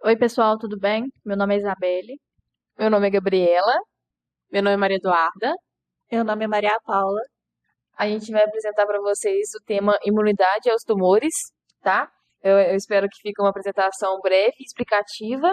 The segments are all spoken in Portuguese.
Oi, pessoal, tudo bem? Meu nome é Isabelle. Meu nome é Gabriela. Meu nome é Maria Eduarda. Meu nome é Maria Paula. A gente vai apresentar para vocês o tema imunidade aos tumores, tá? Eu espero que fique uma apresentação breve e explicativa.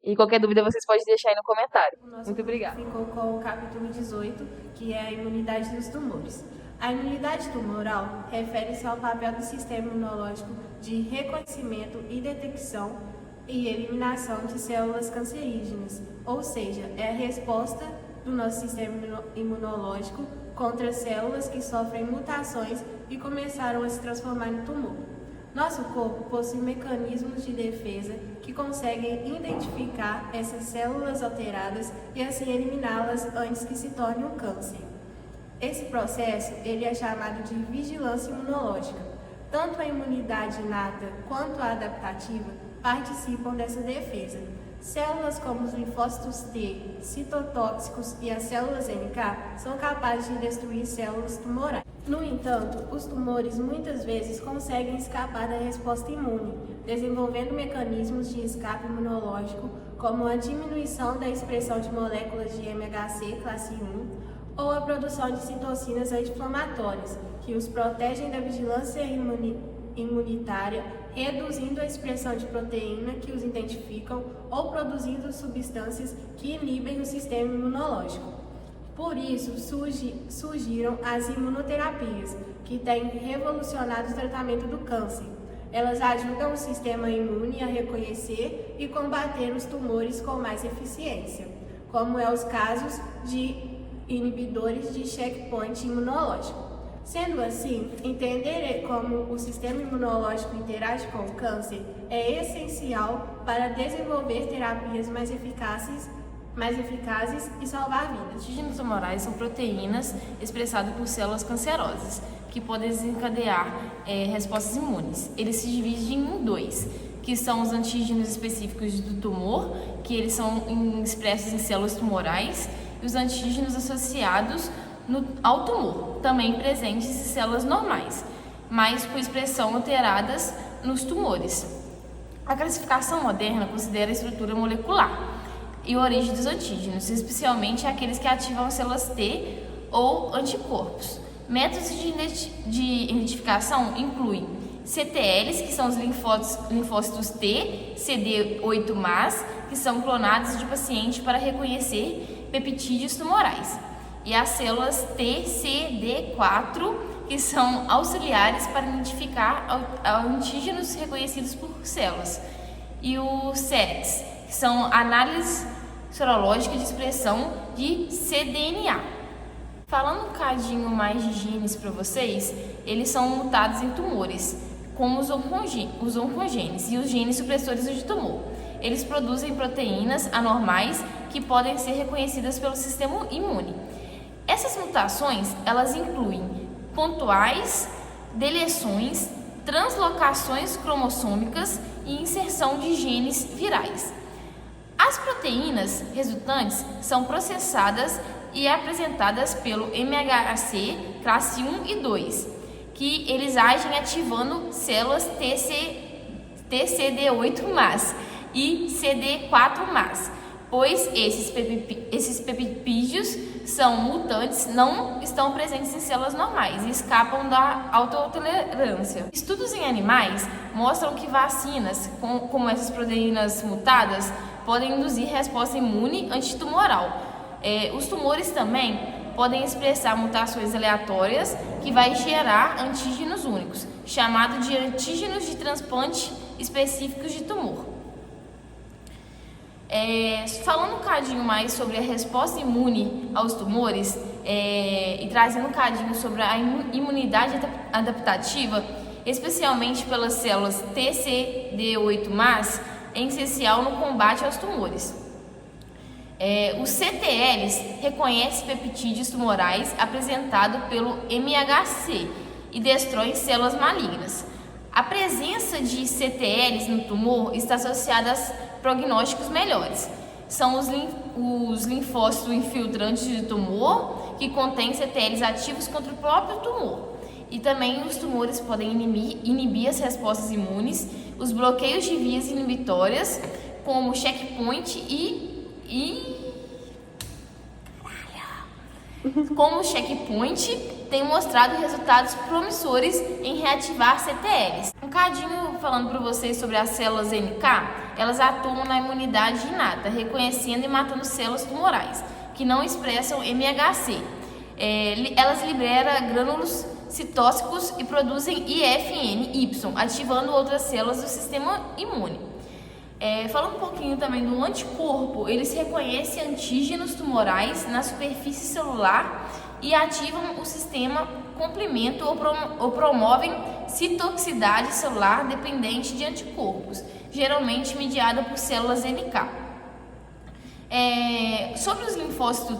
E qualquer dúvida vocês podem deixar aí no comentário. O nosso Muito grupo obrigada. ficou com o capítulo 18, que é a imunidade dos tumores. A imunidade tumoral refere-se ao papel do sistema imunológico de reconhecimento e detecção e eliminação de células cancerígenas, ou seja, é a resposta do nosso sistema imunológico contra células que sofrem mutações e começaram a se transformar em tumor. Nosso corpo possui mecanismos de defesa que conseguem identificar essas células alteradas e assim eliminá-las antes que se torne um câncer. Esse processo ele é chamado de vigilância imunológica. Tanto a imunidade inata quanto a adaptativa participam dessa defesa. Células como os linfócitos T, citotóxicos e as células NK são capazes de destruir células tumorais. No entanto, os tumores muitas vezes conseguem escapar da resposta imune, desenvolvendo mecanismos de escape imunológico, como a diminuição da expressão de moléculas de MHC classe 1 ou a produção de citocinas anti-inflamatórias, que os protegem da vigilância imunitária, reduzindo a expressão de proteína que os identificam ou produzindo substâncias que inibem o sistema imunológico. Por isso, surgiram as imunoterapias, que têm revolucionado o tratamento do câncer. Elas ajudam o sistema imune a reconhecer e combater os tumores com mais eficiência, como é os casos de inibidores de checkpoint imunológico. Sendo assim, entender como o sistema imunológico interage com o câncer é essencial para desenvolver terapias mais eficazes e salvar vidas. Antígenos tumorais são proteínas expressadas por células cancerosas, que podem desencadear respostas imunes. Eles se dividem em dois, que são os antígenos específicos do tumor, que eles são expressos em células tumorais, e os antígenos associados ao tumor, também presentes em células normais, mas com expressão alteradas nos tumores. A classificação moderna considera a estrutura molecular e a origem dos antígenos, especialmente aqueles que ativam as células T ou anticorpos. Métodos de identificação incluem CTLs, que são os linfócitos T, CD8+, que são clonados de paciente para reconhecer peptídeos tumorais, e as células TCD4, que são auxiliares para identificar antígenos reconhecidos por células, e os SERES, que são análises sorológicas de expressão de cDNA. Falando um cadinho mais de genes para vocês, eles são mutados em tumores, como os oncogenes e os genes supressores de tumor. Eles produzem proteínas anormais que podem ser reconhecidas pelo sistema imune. Essas mutações, elas incluem pontuais, deleções, translocações cromossômicas e inserção de genes virais. As proteínas resultantes são processadas e apresentadas pelo MHC classe 1 e 2, que eles agem ativando células TCD8+, e CD4+, pois esses peptídeos são mutantes, não estão presentes em células normais e escapam da autotolerância. Estudos em animais mostram que vacinas, como essas proteínas mutadas, podem induzir resposta imune antitumoral. Os tumores também podem expressar mutações aleatórias que vai gerar antígenos únicos, chamado de antígenos de transplante específicos de tumor. Falando um cadinho mais sobre a resposta imune aos tumores e trazendo um cadinho sobre a imunidade adaptativa, especialmente pelas células TCD8+, é essencial no combate aos tumores. Os CTLs reconhecem peptídeos tumorais apresentados pelo MHC e destroem células malignas. A presença de CTLs no tumor está associada a prognósticos melhores. São os linfócitos infiltrantes de tumor, que contêm CTLs ativos contra o próprio tumor. E também os tumores podem inibir as respostas imunes, os bloqueios de vias inibitórias, como checkpoint como checkpoint tem mostrado resultados promissores em reativar CTLs. Um cadinho falando para vocês sobre as células NK, elas atuam na imunidade inata, reconhecendo e matando células tumorais que não expressam MHC. Elas liberam grânulos citócitos e produzem IFNY, ativando outras células do sistema imune. Falando um pouquinho também do anticorpo, eles reconhecem antígenos tumorais na superfície celular e ativam o sistema complemento ou promovem citotoxicidade celular dependente de anticorpos, geralmente mediada por células NK. Sobre os linfócitos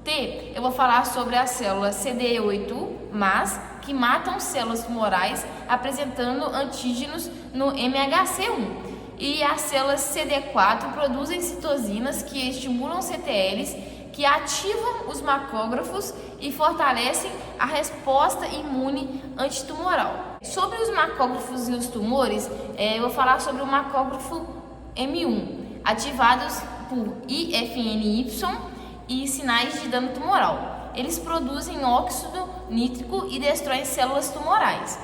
T, eu vou falar sobre as células CD8+, que matam células tumorais apresentando antígenos no MHC1. E as células CD4 produzem citosinas que estimulam CTLs, que ativam os macrófagos e fortalecem a resposta imune antitumoral. Sobre os macrófagos e os tumores, eu vou falar sobre o macrófago M1, ativados por IFNY e sinais de dano tumoral. Eles produzem óxido nítrico e destroem células tumorais.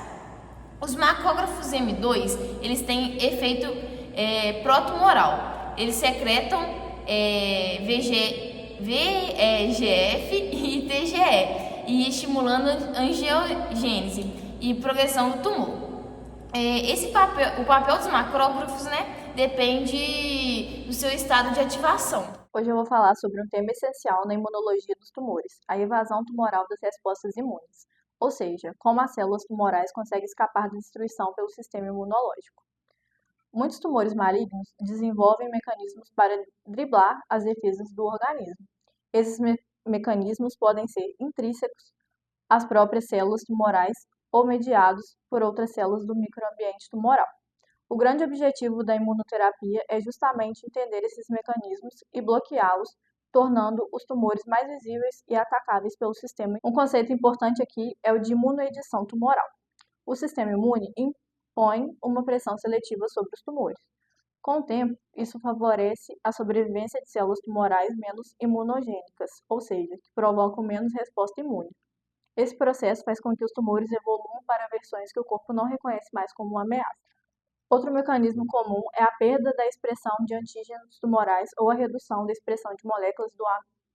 Os macrófagos M2, eles têm efeito protumoral. Eles secretam VEGF e TGE, e estimulando angiogênese e progressão do tumor. O papel dos macrófagos, depende do seu estado de ativação. Hoje eu vou falar sobre um tema essencial na imunologia dos tumores, a evasão tumoral das respostas imunes, ou seja, como as células tumorais conseguem escapar da destruição pelo sistema imunológico. Muitos tumores malignos desenvolvem mecanismos para driblar as defesas do organismo. Esses mecanismos podem ser intrínsecos às próprias células tumorais ou mediados por outras células do microambiente tumoral. O grande objetivo da imunoterapia é justamente entender esses mecanismos e bloqueá-los, tornando os tumores mais visíveis e atacáveis pelo sistema. Um conceito importante aqui é o de imunoedição tumoral. O sistema imune impõe uma pressão seletiva sobre os tumores. Com o tempo, isso favorece a sobrevivência de células tumorais menos imunogênicas, ou seja, que provocam menos resposta imune. Esse processo faz com que os tumores evoluam para versões que o corpo não reconhece mais como uma ameaça. Outro mecanismo comum é a perda da expressão de antígenos tumorais ou a redução da expressão de moléculas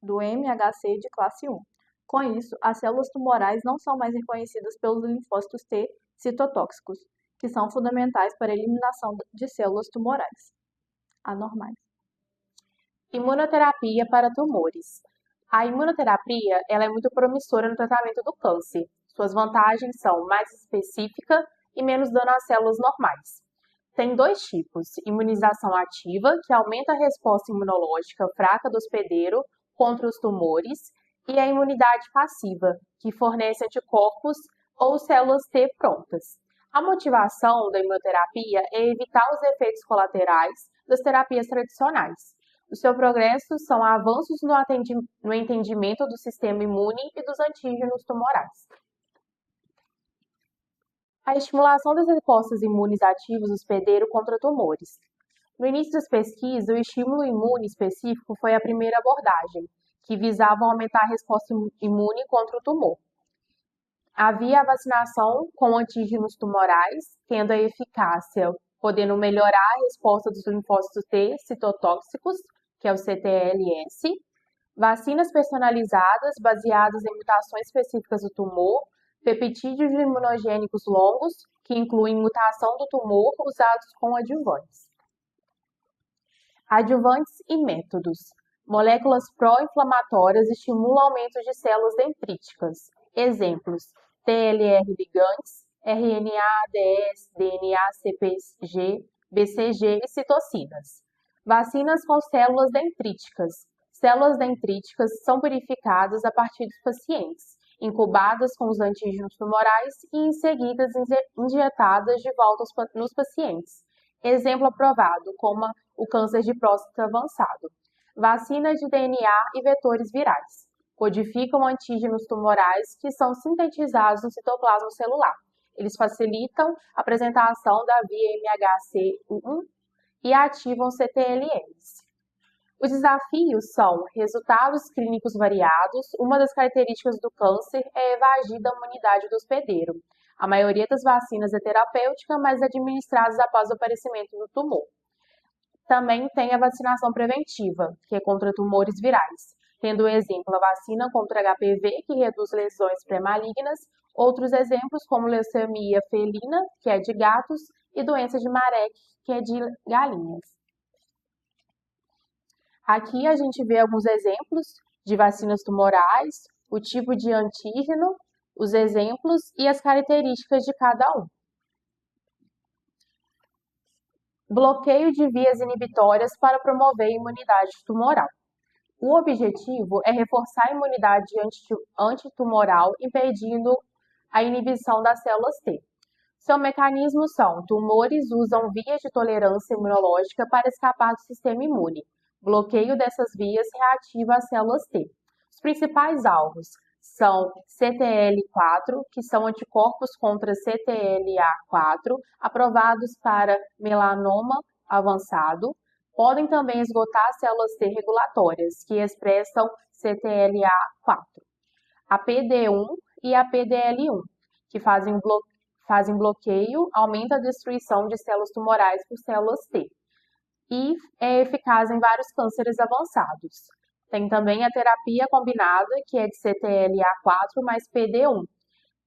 do MHC de classe 1. Com isso, as células tumorais não são mais reconhecidas pelos linfócitos T citotóxicos, que são fundamentais para a eliminação de células tumorais anormais. Imunoterapia para tumores. A imunoterapia ela é muito promissora no tratamento do câncer. Suas vantagens são mais específica e menos dano às células normais. Tem dois tipos: imunização ativa, que aumenta a resposta imunológica fraca do hospedeiro contra os tumores, e a imunidade passiva, que fornece anticorpos ou células T prontas. A motivação da imunoterapia é evitar os efeitos colaterais das terapias tradicionais. O seu progresso são avanços no entendimento do sistema imune e dos antígenos tumorais. A estimulação das respostas imunes ativas do hospedeiro contra tumores. No início das pesquisas, o estímulo imune específico foi a primeira abordagem, que visava aumentar a resposta imune contra o tumor. Havia a vacinação com antígenos tumorais, tendo a eficácia, podendo melhorar a resposta dos linfócitos T citotóxicos, que é o CTLS, vacinas personalizadas baseadas em mutações específicas do tumor, peptídeos imunogênicos longos, que incluem mutação do tumor usados com adjuvantes. Adjuvantes e métodos. Moléculas pró-inflamatórias estimulam aumento de células dendríticas. Exemplos: TLR ligantes, RNA, ADS, DNA, CpG, BCG e citocinas. Vacinas com células dendríticas. Células dendríticas são purificadas a partir dos pacientes, incubadas com os antígenos tumorais e em seguida injetadas de volta nos pacientes. Exemplo aprovado, como o câncer de próstata avançado. Vacinas de DNA e vetores virais. Codificam antígenos tumorais que são sintetizados no citoplasma celular. Eles facilitam a apresentação da via MHC1 e ativam CTLS. Os desafios são resultados clínicos variados. Uma das características do câncer é evadir da imunidade do hospedeiro. A maioria das vacinas é terapêutica, mas administradas após o aparecimento do tumor. Também tem a vacinação preventiva, que é contra tumores virais, tendo exemplo a vacina contra HPV, que reduz lesões pré-malignas, outros exemplos como leucemia felina, que é de gatos, e doença de Marek, que é de galinhas. Aqui a gente vê alguns exemplos de vacinas tumorais, o tipo de antígeno, os exemplos e as características de cada um. Bloqueio de vias inibitórias para promover a imunidade tumoral. O objetivo é reforçar a imunidade antitumoral, impedindo a inibição das células T. Seu mecanismo são: tumores usam vias de tolerância imunológica para escapar do sistema imune. Bloqueio dessas vias reativa as células T. Os principais alvos são CTLA4, que são anticorpos contra CTLA4, aprovados para melanoma avançado. Podem também esgotar as células T regulatórias, que expressam CTLA4. A PD-1 e a PDL1, que fazem bloqueio, aumenta a destruição de células tumorais por células T e é eficaz em vários cânceres avançados. Tem também a terapia combinada, que é de CTLA4 mais PD-1,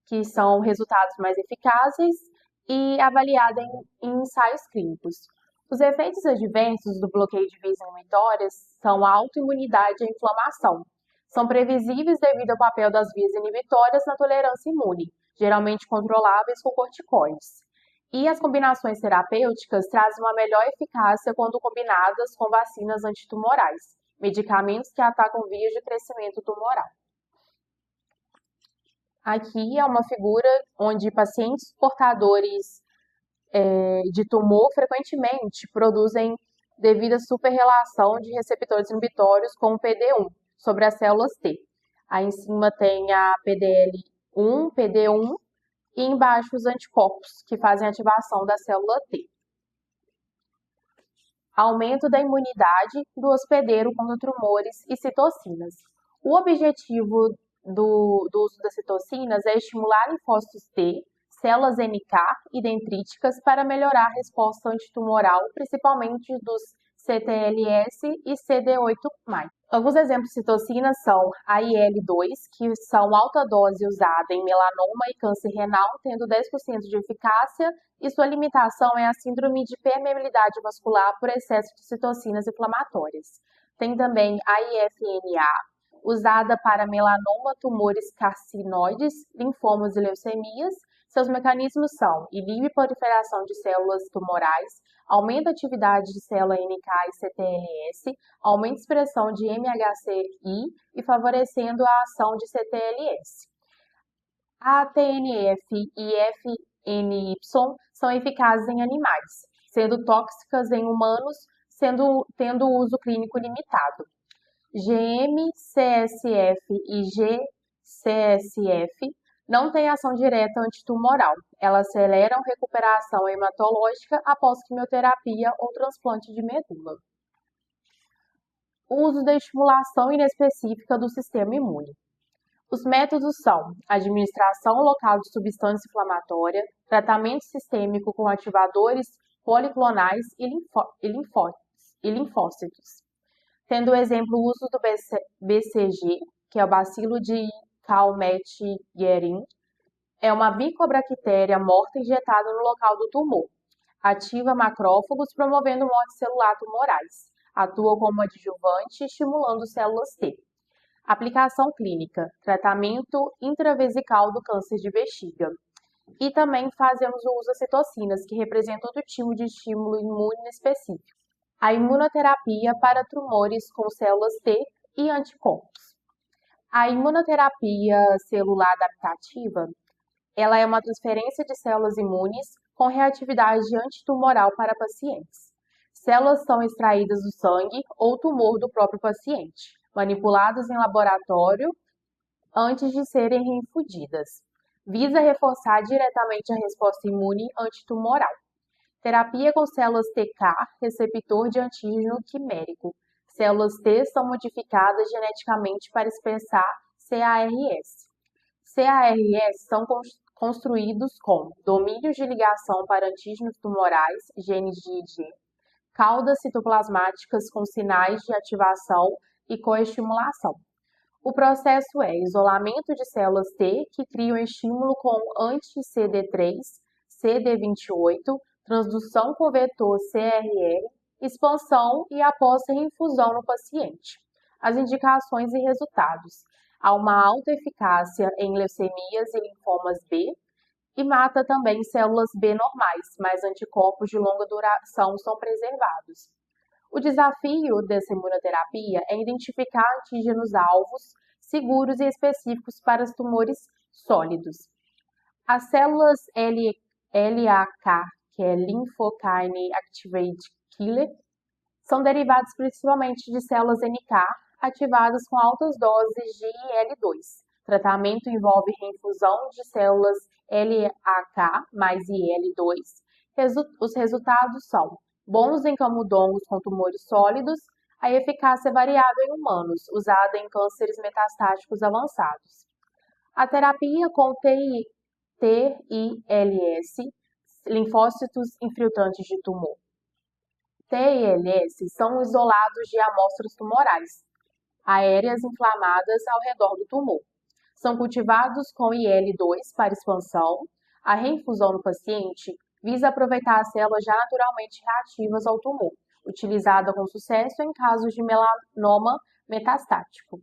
que são resultados mais eficazes e avaliada em ensaios clínicos. Os efeitos adversos do bloqueio de vias inibitórias são a autoimunidade e a inflamação. São previsíveis devido ao papel das vias inibitórias na tolerância imune, geralmente controláveis com corticoides. E as combinações terapêuticas trazem uma melhor eficácia quando combinadas com vacinas antitumorais, medicamentos que atacam vias de crescimento tumoral. Aqui é uma figura onde pacientes portadores de tumor frequentemente produzem devido à superrelação de receptores inibitórios com o PD-1 sobre as células T. Aí em cima tem a PDL1, PD-1 e embaixo os anticorpos, que fazem a ativação da célula T. Aumento da imunidade do hospedeiro contra tumores e citocinas. O objetivo do uso das citocinas é estimular linfócitos T, células NK e dendríticas para melhorar a resposta antitumoral, principalmente dos CTLS e CD8+. Alguns exemplos de citocinas são a IL-2, que são alta dose usada em melanoma e câncer renal, tendo 10% de eficácia, e sua limitação é a síndrome de permeabilidade vascular por excesso de citocinas inflamatórias. Tem também a IFNA, usada para melanoma, tumores carcinoides, linfomas e leucemias. Seus mecanismos são: inibe proliferação de células tumorais, aumenta a atividade de célula NK e CTLS, aumenta a expressão de MHC-I e favorecendo a ação de CTLS. A TNF e FNY são eficazes em animais, sendo tóxicas em humanos, tendo uso clínico limitado. GM, CSF e GCSF não têm ação direta antitumoral. Elas aceleram a recuperação hematológica após quimioterapia ou transplante de medula. O uso da estimulação inespecífica do sistema imune. Os métodos são administração local de substância inflamatória, tratamento sistêmico com ativadores policlonais e linfócitos. Tendo o exemplo o uso do BCG, que é o bacilo de Calmette-Guerin, é uma micobactéria morta injetada no local do tumor. Ativa macrófagos, promovendo morte celular tumorais. Atua como adjuvante, estimulando células T. Aplicação clínica: tratamento intravesical do câncer de bexiga. E também fazemos o uso das citocinas, que representam outro tipo de estímulo imune específico. A imunoterapia para tumores com células T e anticorpos. A imunoterapia celular adaptativa, ela é uma transferência de células imunes com reatividade antitumoral para pacientes. Células são extraídas do sangue ou tumor do próprio paciente, manipuladas em laboratório antes de serem reinfundidas. Visa reforçar diretamente a resposta imune antitumoral. Terapia com células TCAR, receptor de antígeno quimérico. Células T são modificadas geneticamente para expressar CARS. CARS são construídos com domínios de ligação para antígenos tumorais, genes de IG, caudas citoplasmáticas com sinais de ativação e coestimulação. O processo é isolamento de células T que criam estímulo com anti-CD3, CD28, transdução com vetor CRR, expansão e após reinfusão no paciente. As indicações e resultados. Há uma alta eficácia em leucemias e linfomas B e mata também células B normais, mas anticorpos de longa duração são preservados. O desafio dessa imunoterapia é identificar antígenos-alvos seguros e específicos para os tumores sólidos. As células LAK, que é Lymphokine Activated Killer, são derivadas principalmente de células NK ativadas com altas doses de IL-2. O tratamento envolve reinfusão de células LAK mais IL-2. Os resultados são bons em camundongos com tumores sólidos, a eficácia variável em humanos, usada em cânceres metastáticos avançados. A terapia com TILS, linfócitos infiltrantes de tumor. TILS são isolados de amostras tumorais, aéreas inflamadas ao redor do tumor. São cultivados com IL-2 para expansão. A reinfusão no paciente visa aproveitar as células já naturalmente reativas ao tumor, utilizada com sucesso em casos de melanoma metastático.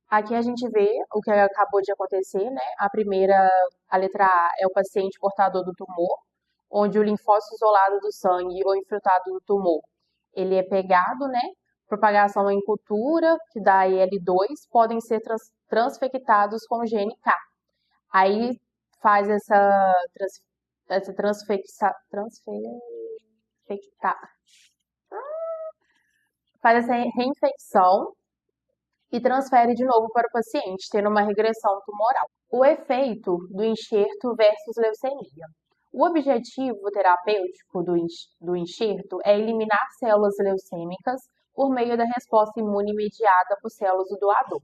Aqui a gente vê o que acabou de acontecer, né? A letra A é o paciente portador do tumor, onde o linfócito isolado do sangue ou infiltrado do tumor, ele é pegado, né? Propagação em cultura, que dá IL-2, podem ser transfectados com GNK. Aí faz essa reinfecção e transfere de novo para o paciente, tendo uma regressão tumoral. O efeito do enxerto versus leucemia. O objetivo terapêutico do enxerto é eliminar células leucêmicas por meio da resposta imune mediada por células do doador.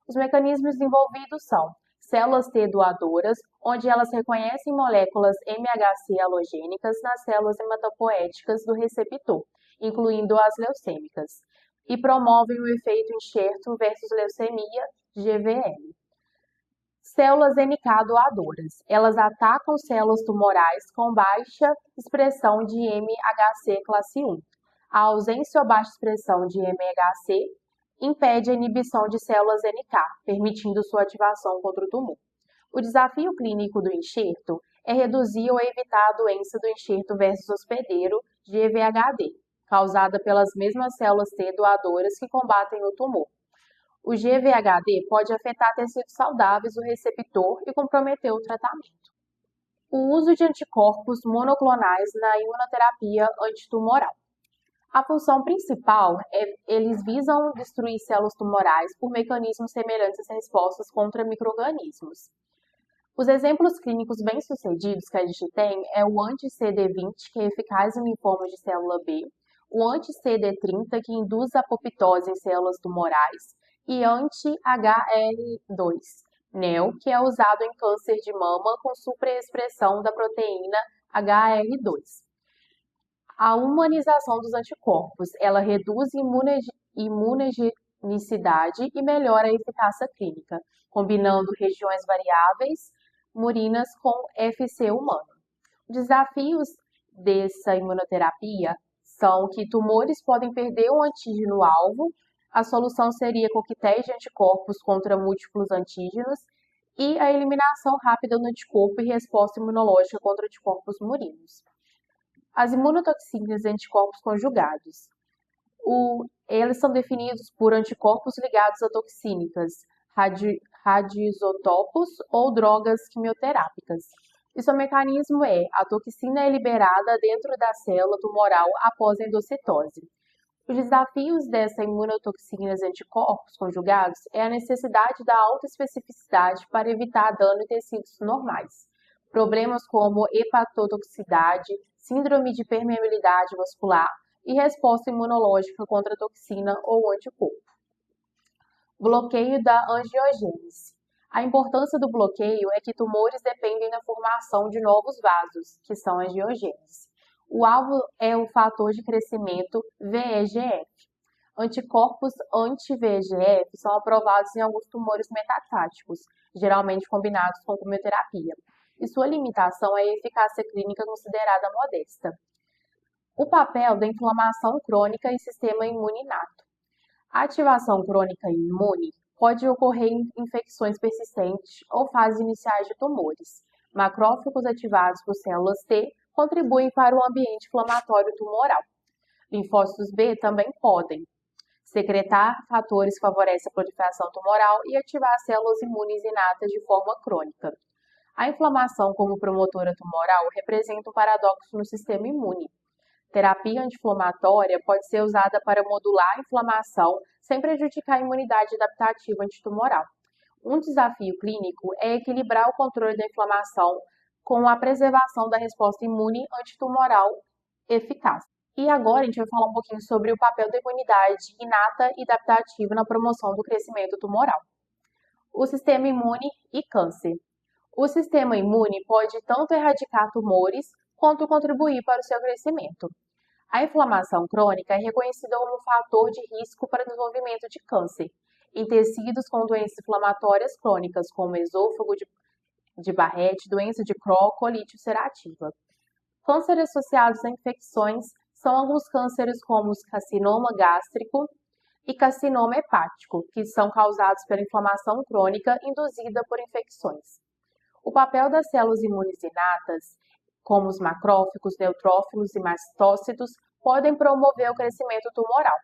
Os mecanismos envolvidos são células T doadoras, onde elas reconhecem moléculas MHC halogênicas nas células hematopoéticas do receptor, incluindo as leucêmicas, e promovem o efeito enxerto versus leucemia, GVL. Células NK doadoras. Elas atacam células tumorais com baixa expressão de MHC classe 1. A ausência ou baixa expressão de MHC impede a inibição de células NK, permitindo sua ativação contra o tumor. O desafio clínico do enxerto é reduzir ou evitar a doença do enxerto versus hospedeiro, GVHD, causada pelas mesmas células T doadoras que combatem o tumor. O GVHD pode afetar tecidos saudáveis do receptor e comprometer o tratamento. O uso de anticorpos monoclonais na imunoterapia antitumoral. A função principal eles visam destruir células tumorais por mecanismos semelhantes às respostas contra micro-organismos. Os exemplos clínicos bem-sucedidos que a gente tem é o anti-CD20, que é eficaz em linfomas de célula B, o anti-CD30, que induz a apoptose em células tumorais, e anti-HR2, NEL, que é usado em câncer de mama com supraexpressão da proteína HR2. A humanização dos anticorpos, ela reduz imunogenicidade e melhora a eficácia clínica, combinando regiões variáveis murinas com FC humano. Os desafios dessa imunoterapia são que tumores podem perder o antígeno-alvo. A solução seria coquetéis de anticorpos contra múltiplos antígenos e a eliminação rápida do anticorpo e resposta imunológica contra anticorpos murinos. As imunotoxinas e anticorpos conjugados. Eles são definidos por anticorpos ligados a toxínicas, radioisótopos ou drogas quimioterápicas. E seu mecanismo a toxina é liberada dentro da célula tumoral após a endocitose. Os desafios dessa imunotoxinas e anticorpos conjugados é a necessidade da alta especificidade para evitar dano em tecidos normais. problemas como hepatotoxicidade, síndrome de permeabilidade vascular e resposta imunológica contra a toxina ou anticorpo. Bloqueio da angiogênese. A importância do bloqueio é que tumores dependem da formação de novos vasos, que são angiogênese. O alvo é o fator de crescimento VEGF. Anticorpos anti-VEGF são aprovados em alguns tumores metatáticos, geralmente combinados com quimioterapia, e sua limitação é a eficácia clínica considerada modesta. O papel da inflamação crônica e sistema imune inato. A ativação crônica imune pode ocorrer em infecções persistentes ou fases iniciais de tumores. Macrófagos ativados por células T contribuem para o ambiente inflamatório tumoral. Linfócitos B também podem secretar fatores que favorecem a proliferação tumoral e ativar células imunes inatas de forma crônica. A inflamação como promotora tumoral representa um paradoxo no sistema imune. Terapia anti-inflamatória pode ser usada para modular a inflamação sem prejudicar a imunidade adaptativa antitumoral. Um desafio clínico é equilibrar o controle da inflamação com a preservação da resposta imune antitumoral eficaz. E agora a gente vai falar um pouquinho sobre o papel da imunidade inata e adaptativa na promoção do crescimento tumoral. O sistema imune e câncer. O sistema imune pode tanto erradicar tumores quanto contribuir para o seu crescimento. A inflamação crônica é reconhecida como um fator de risco para o desenvolvimento de câncer em tecidos com doenças inflamatórias crônicas, como esôfago de Barrett, doença de Crohn, colite ulcerativa. Cânceres associados a infecções são alguns cânceres como o carcinoma gástrico e carcinoma hepático, que são causados pela inflamação crônica induzida por infecções. O papel das células imunes inatas, como os macrófagos, neutrófilos e mastócitos, podem promover o crescimento tumoral.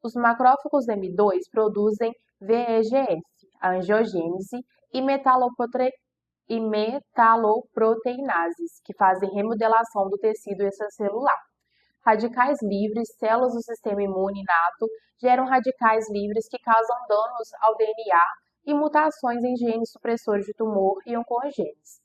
Os macrófagos M2 produzem VEGF, a angiogênese, e metaloproteinases, que fazem remodelação do tecido extracelular. Radicais livres, células do sistema imune inato, geram radicais livres que causam danos ao DNA e mutações em genes supressores de tumor e oncogenes.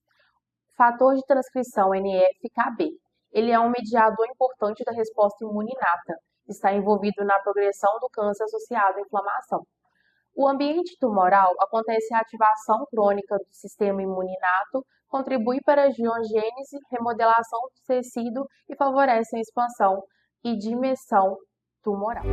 Fator de transcrição NF-κB. Ele é um mediador importante da resposta imune inata. Está envolvido na progressão do câncer associado à inflamação. O ambiente tumoral acontece a ativação crônica do sistema imune inato, contribui para a angiogênese, remodelação do tecido e favorece a expansão e dimensão tumoral.